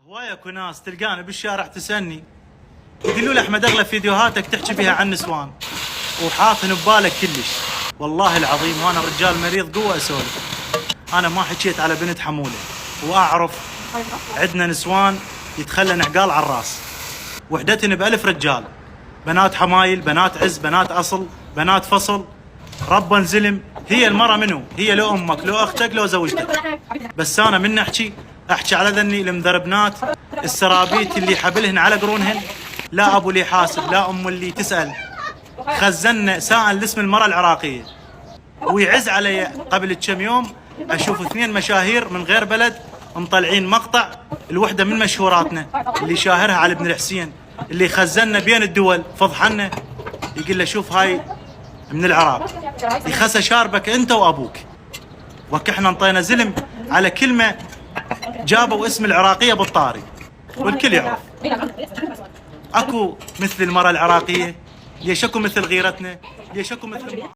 هواي اكو ناس تلقاني بالشارع تسالني، يقولوا لي احمد اغلب فيديوهاتك تحكي فيها عن نسوان وحاطن ببالك كلش. والله العظيم وانا رجال مريض قوه اسولف، انا ما حكيت على بنت حموله، واعرف عندنا نسوان يتخلن عقال على الراس، وحدتن ب1000 رجال، بنات حمايل، بنات عز، بنات اصل، بنات فصل، ربا زلم. هي المرة منو؟ هي لو امك، لو اختك، لو زوجتك. بس انا من احكي على ذني المذربنات السرابيت اللي حبلهن على قرونهن، لا ابو اللي حاسب، لا ام اللي تسال. خزنا سائل اسم المرأة العراقية، ويعز علي قبل كم يوم اشوف 2 مشاهير من غير بلد مطلعين مقطع، الوحده من مشهوراتنا اللي شاهرها على ابن الحسين اللي خزنا بين الدول فضحنا، يقول له شوف هاي من العراق، يخسى شاربك انت وابوك. وك احنا انطينا زلم على كلمه جابوا اسم العراقيه بالطاري والكل يعرف. اكو مثل المراه العراقيه؟ ليش اكو مثل غيرتنا؟ ليش اكو مثل